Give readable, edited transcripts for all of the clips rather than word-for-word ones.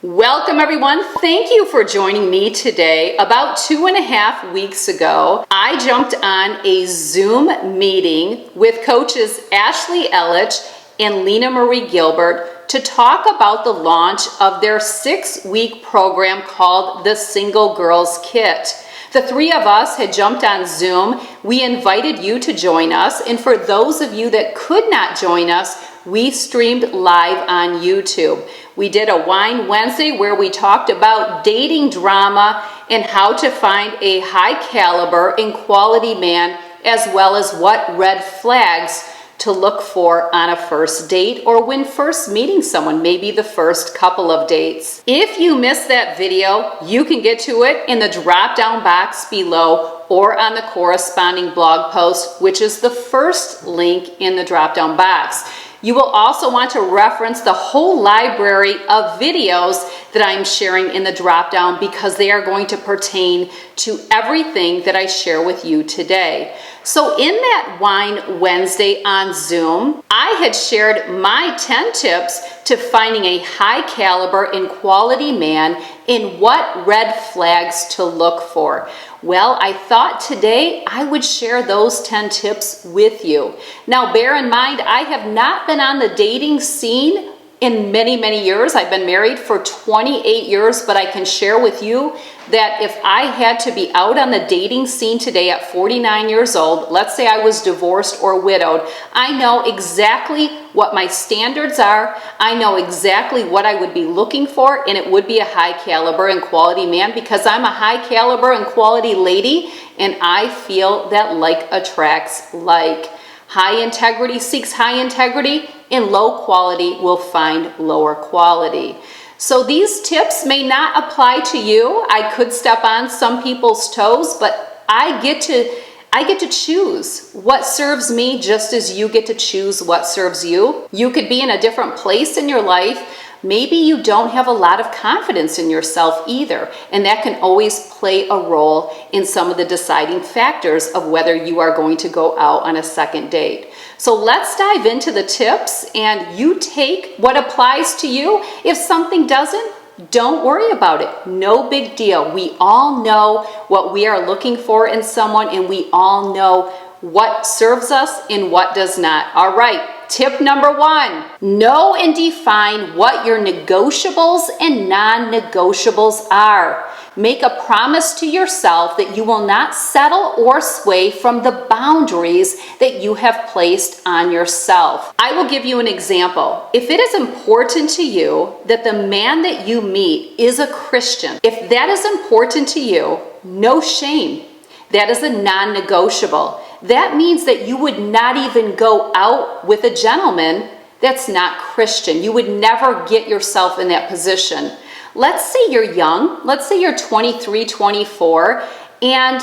Welcome everyone. Thank you for joining me today. About 2.5 weeks ago, I jumped on a Zoom meeting with coaches Ashley Ellich and Lena Marie Gilbert to talk about the launch of their 6-week program called the Single Girls Kit. The three of us had jumped on Zoom. We invited you to join us, and for those of you that could not join us, we streamed live on YouTube. We did a Wine Wednesday where we talked about dating drama and how to find a high caliber and quality man, as well as what red flags to look for on a first date or when first meeting someone, maybe the first couple of dates. If you missed that video, you can get to it in the drop-down box below or on the corresponding blog post, which is the first link in the drop-down box. You will also want to reference the whole library of videos that I'm sharing in the drop-down because they are going to pertain to everything that I share with you today. So in that Wine Wednesday on Zoom, I had shared my 10 tips to finding a high caliber and quality man and what red flags to look for. Well, I thought today I would share those 10 tips with you. Now, bear in mind, I have not been on the dating scene in many years. I've been married for 28 years, but I can share with you that if I had to be out on the dating scene today at 49 years old, let's say I was divorced or widowed, I know exactly what my standards are. I know exactly what I would be looking for, and it would be a high caliber and quality man because I'm a high caliber and quality lady, and I feel that like attracts like. High integrity seeks high integrity, and low quality will find lower quality. So these tips may not apply to you. I could step on some people's toes, but I get to choose what serves me just as you get to choose what serves you. You could be in a different place in your life. Maybe you don't have a lot of confidence in yourself either, and that can always play a role in some of the deciding factors of whether you are going to go out on a second date. So let's dive into the tips, and you take what applies to you. If something doesn't, don't worry about it. No big deal. We all know what we are looking for in someone, and we all know what serves us and what does not. All right. Tip number 1, know and define what your negotiables and non-negotiables are. Make a promise to yourself that you will not settle or sway from the boundaries that you have placed on yourself. I will give you an example. If it is important to you that the man that you meet is a Christian, if that is important to you, no shame. That is a non-negotiable. That means that you would not even go out with a gentleman that's not Christian. You would never get yourself in that position. Let's say you're young. Let's say you're 23, 24, and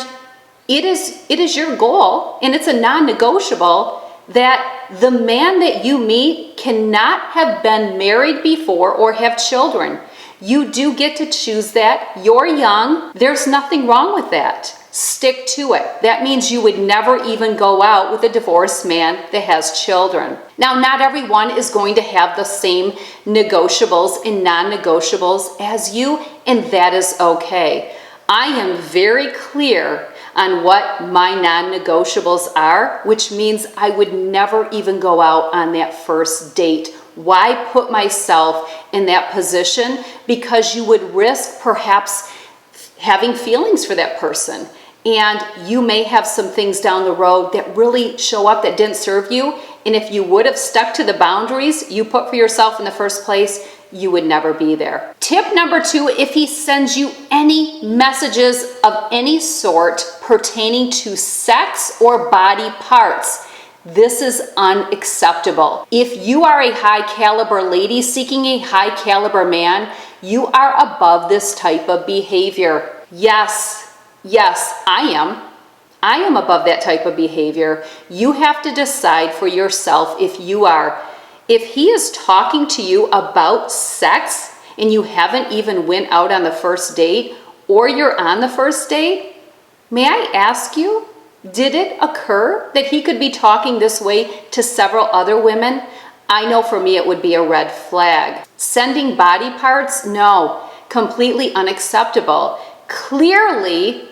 it is your goal, and it's a non-negotiable, that the man that you meet cannot have been married before or have children. You do get to choose that. You're young. There's nothing wrong with that. Stick to it. That means you would never even go out with a divorced man that has children. Now, not everyone is going to have the same negotiables and non-negotiables as you, and that is okay. I am very clear on what my non-negotiables are, which means I would never even go out on that first date. Why put myself in that position? Because you would risk perhaps having feelings for that person. And you may have some things down the road that really show up that didn't serve you. And if you would have stuck to the boundaries you put for yourself in the first place, you would never be there. Tip number 2, if he sends you any messages of any sort pertaining to sex or body parts, this is unacceptable. If you are a high caliber lady seeking a high caliber man, you are above this type of behavior. Yes, I am above that type of behavior. You have to decide for yourself if you are. If he is talking to you about sex and you haven't even went out on the first date, or you're on the first date, may I ask you, did it occur that he could be talking this way to several other women? I know for me it would be a red flag. Sending body parts? No, completely unacceptable. Clearly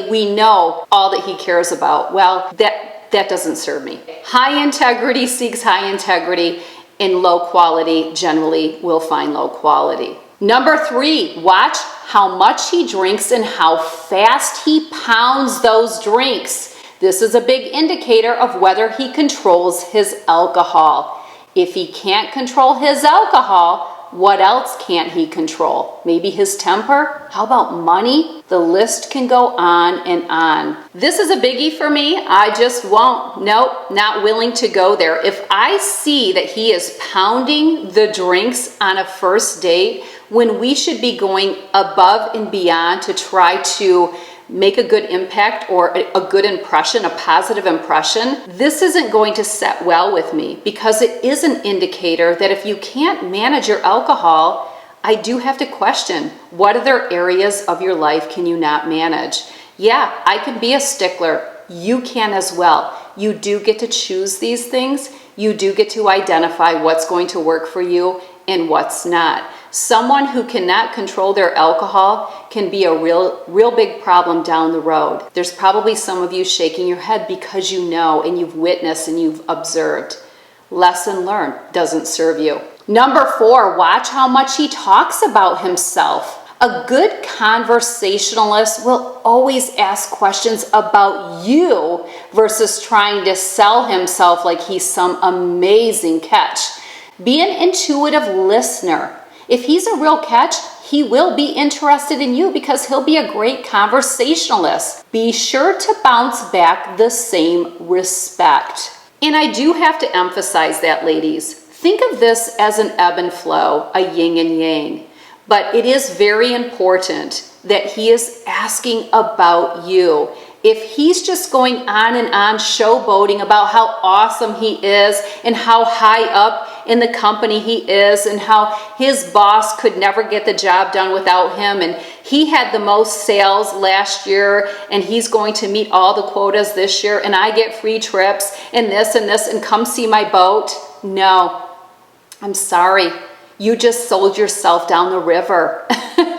we know all that he cares about. Well, that doesn't serve me. High integrity seeks high integrity, and low quality generally will find low quality. Number 3, watch how much he drinks and how fast he pounds those drinks. This is a big indicator of whether he controls his alcohol. If he can't control his alcohol, what else can't he control? Maybe his temper? How about money? The list can go on and on. This is a biggie for me. I just won't. Nope, not willing to go there. If I see that he is pounding the drinks on a first date when we should be going above and beyond to try to make a good impact or a good impression, a positive impression, this isn't going to set well with me, because it is an indicator that if you can't manage your alcohol, I do have to question what other areas of your life can you not manage. Yeah, I can be a stickler. You can as well. You do get to choose these things. You do get to identify what's going to work for you and what's not. Someone who cannot control their alcohol can be a real big problem down the road. There's probably some of you shaking your head because you know and you've witnessed and you've observed. Lesson learned, doesn't serve you. Number 4, watch how much he talks about himself. A good conversationalist will always ask questions about you versus trying to sell himself like he's some amazing catch. Be an intuitive listener. If he's a real catch, he will be interested in you because he'll be a great conversationalist. Be sure to bounce back the same respect. And I do have to emphasize that, ladies. Think of this as an ebb and flow, a yin and yang. But it is very important that he is asking about you. If he's just going on and on showboating about how awesome he is and how high up in the company he is and how his boss could never get the job done without him and he had the most sales last year and he's going to meet all the quotas this year and I get free trips and this and come see my boat. No, I'm sorry. You just sold yourself down the river.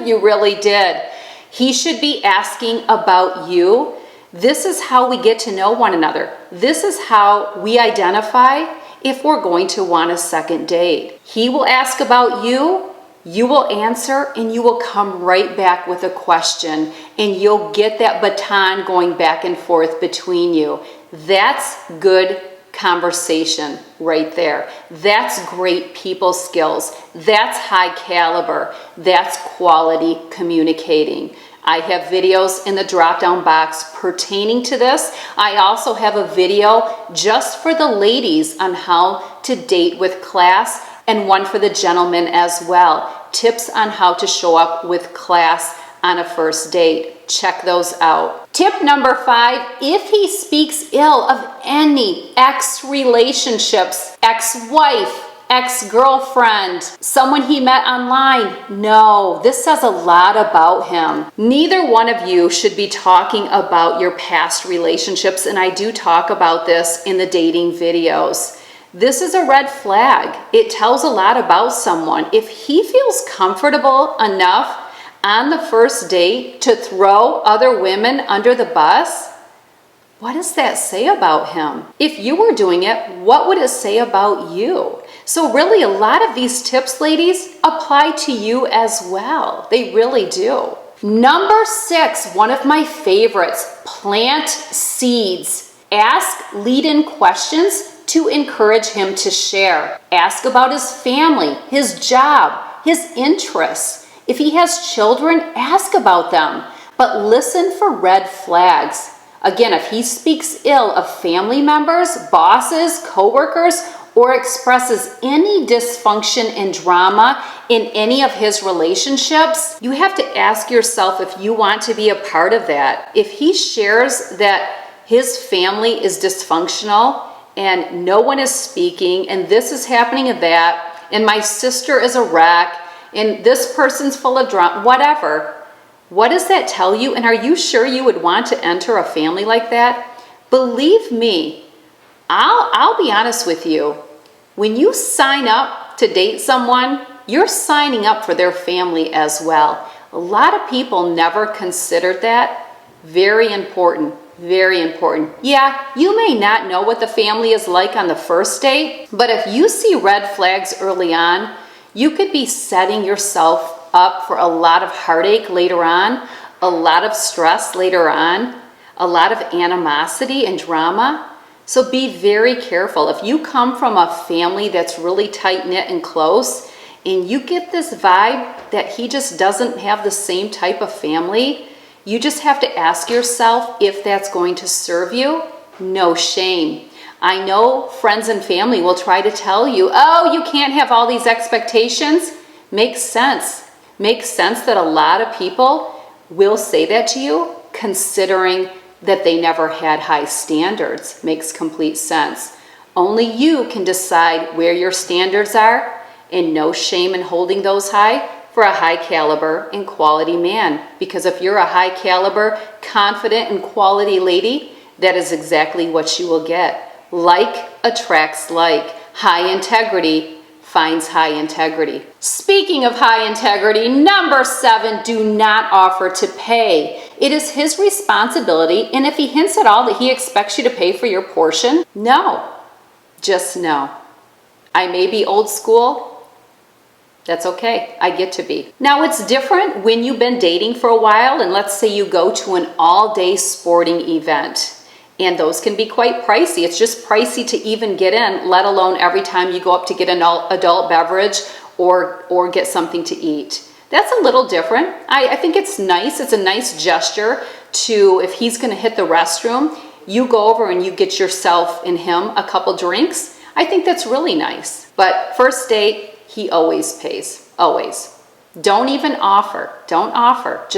You really did. He should be asking about you. This is how we get to know one another. This is how we identify if we're going to want a second date. He will ask about you, you will answer, and you will come right back with a question, and you'll get that baton going back and forth between you. That's good conversation right there. That's great people skills. That's high caliber. That's quality communicating. I have videos in the drop-down box pertaining to this. I also have a video just for the ladies on how to date with class and one for the gentlemen as well. Tips on how to show up with class on a first date. Check those out. Tip number 5, if he speaks ill of any ex-relationships, ex-wife, ex-girlfriend, someone he met online, no, this says a lot about him. Neither one of you should be talking about your past relationships, and I do talk about this in the dating videos. This is a red flag. It tells a lot about someone. If he feels comfortable enough on the first date to throw other women under the bus, what does that say about him? If you were doing it, what would it say about you? So really, a lot of these tips, ladies, apply to you as well. They really do. Number 6, one of my favorites, plant seeds. Ask lead-in questions to encourage him to share. Ask about his family, his job, his interests. If he has children, ask about them, but listen for red flags. Again, if he speaks ill of family members, bosses, coworkers, or expresses any dysfunction and drama in any of his relationships, you have to ask yourself if you want to be a part of that. If he shares that his family is dysfunctional and no one is speaking and this is happening and that, and my sister is a wreck, and this person's full of drama, whatever, what does that tell you? And are you sure you would want to enter a family like that? Believe me, I'll be honest with you. When you sign up to date someone, you're signing up for their family as well. A lot of people never considered that. Very important, very important. Yeah, you may not know what the family is like on the first date, but if you see red flags early on, you could be setting yourself up for a lot of heartache later on, a lot of stress later on, a lot of animosity and drama. So be very careful. If you come from a family that's really tight-knit and close, and you get this vibe that he just doesn't have the same type of family, you just have to ask yourself if that's going to serve you. No shame. I know friends and family will try to tell you, oh, you can't have all these expectations. Makes sense. Makes sense that a lot of people will say that to you, considering that they never had high standards. Makes complete sense. Only you can decide where your standards are, and no shame in holding those high for a high caliber and quality man. Because if you're a high caliber, confident and quality lady, that is exactly what you will get. Like attracts like. High integrity finds high integrity. Speaking of high integrity, number 7, do not offer to pay. It is his responsibility, and if he hints at all that he expects you to pay for your portion, no. Just no. I may be old school. That's okay. I get to be. Now, it's different when you've been dating for a while, and let's say you go to an all-day sporting event. And those can be quite pricey. It's just pricey to even get in, let alone every time you go up to get an adult beverage or get something to eat. That's a little different. I think it's nice. It's a nice gesture to, if he's going to hit the restroom, you go over and you get yourself and him a couple drinks. I think that's really nice. But first date, he always pays. Always. Don't even offer. Don't offer.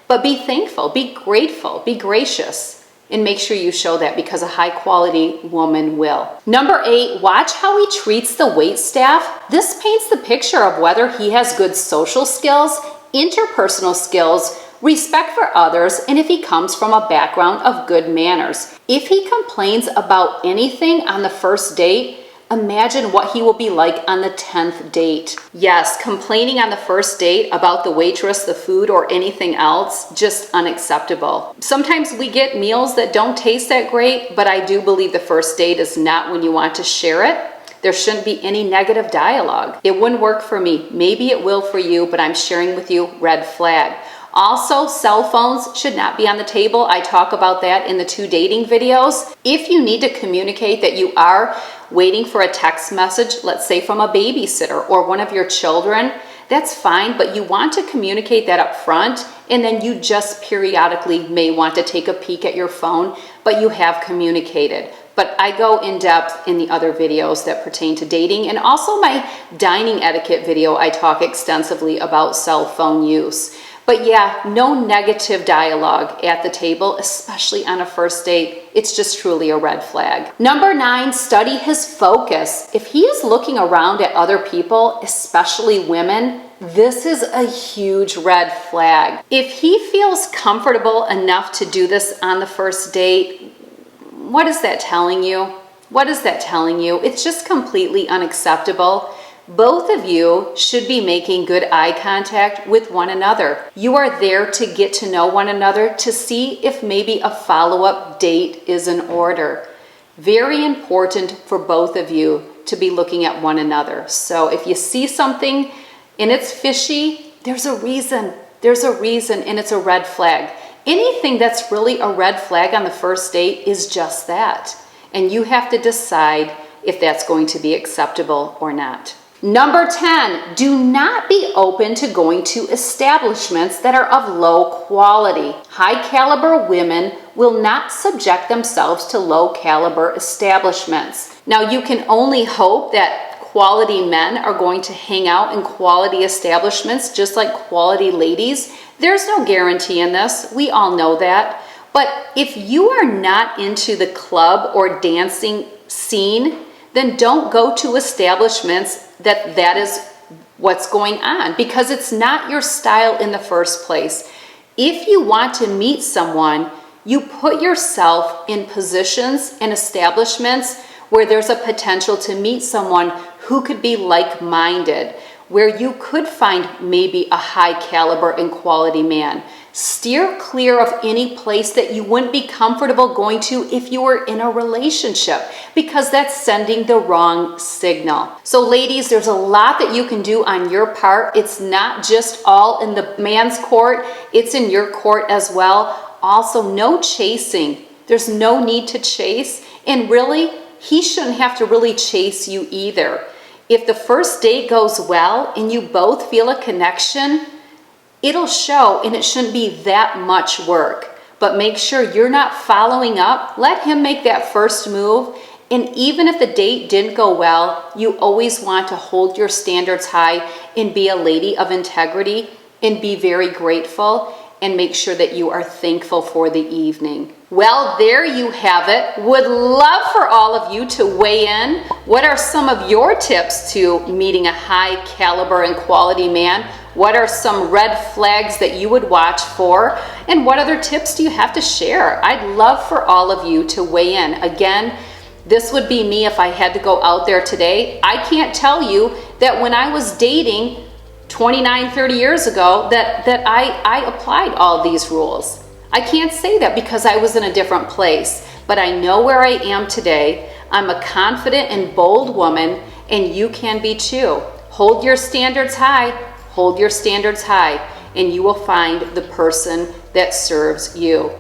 But be thankful. Be grateful. Be gracious. And make sure you show that, because a high quality woman will. Number 8, watch how he treats the wait staff. This paints the picture of whether he has good social skills, interpersonal skills, respect for others, and if he comes from a background of good manners. If he complains about anything on the first date, imagine what he will be like on the 10th date. Yes, complaining on the first date about the waitress, the food, or anything else, just unacceptable. Sometimes we get meals that don't taste that great, but I do believe the first date is not when you want to share it. There shouldn't be any negative dialogue. It wouldn't work for me. Maybe it will for you, but I'm sharing with you, red flag. Also, cell phones should not be on the table. I talk about that in the 2 dating videos. If you need to communicate that you are waiting for a text message, let's say from a babysitter or one of your children, that's fine, but you want to communicate that up front, and then you just periodically may want to take a peek at your phone, but you have communicated. But I go in depth in the other videos that pertain to dating, and also my dining etiquette video, I talk extensively about cell phone use. But yeah, no negative dialogue at the table, especially on a first date. It's just truly a red flag. Number 9, study his focus. If he is looking around at other people, especially women, this is a huge red flag. If he feels comfortable enough to do this on the first date, what is that telling you? What is that telling you? It's just completely unacceptable. Both of you should be making good eye contact with one another. You are there to get to know one another, to see if maybe a follow-up date is in order. Very important for both of you to be looking at one another. So if you see something and it's fishy, there's a reason. There's a reason, and it's a red flag. Anything that's really a red flag on the first date is just that. And you have to decide if that's going to be acceptable or not. Number 10, do not be open to going to establishments that are of low quality. High caliber women will not subject themselves to low caliber establishments. Now, you can only hope that quality men are going to hang out in quality establishments just like quality ladies. There's no guarantee in this. We all know that. But if you are not into the club or dancing scene, then don't go to establishments that is what's going on, because it's not your style in the first place. If you want to meet someone, you put yourself in positions and establishments where there's a potential to meet someone who could be like-minded, where you could find maybe a high caliber and quality man. Steer clear of any place that you wouldn't be comfortable going to if you were in a relationship, because that's sending the wrong signal. So ladies, there's a lot that you can do on your part. It's not just all in the man's court, it's in your court as well. Also, no chasing. There's no need to chase, and really, he shouldn't have to really chase you either. If the first date goes well and you both feel a connection, it'll show, and it shouldn't be that much work. But make sure you're not following up. Let him make that first move. And even if the date didn't go well, you always want to hold your standards high and be a lady of integrity and be very grateful and make sure that you are thankful for the evening. Well, there you have it. Would love for all of you to weigh in. What are some of your tips to meeting a high caliber and quality man? What are some red flags that you would watch for? And what other tips do you have to share? I'd love for all of you to weigh in. Again, this would be me if I had to go out there today. I can't tell you that when I was dating 29, 30 years ago that I applied all these rules. I can't say that because I was in a different place, but I know where I am today. I'm a confident and bold woman, and you can be too. Hold your standards high. Hold your standards high, and you will find the person that serves you.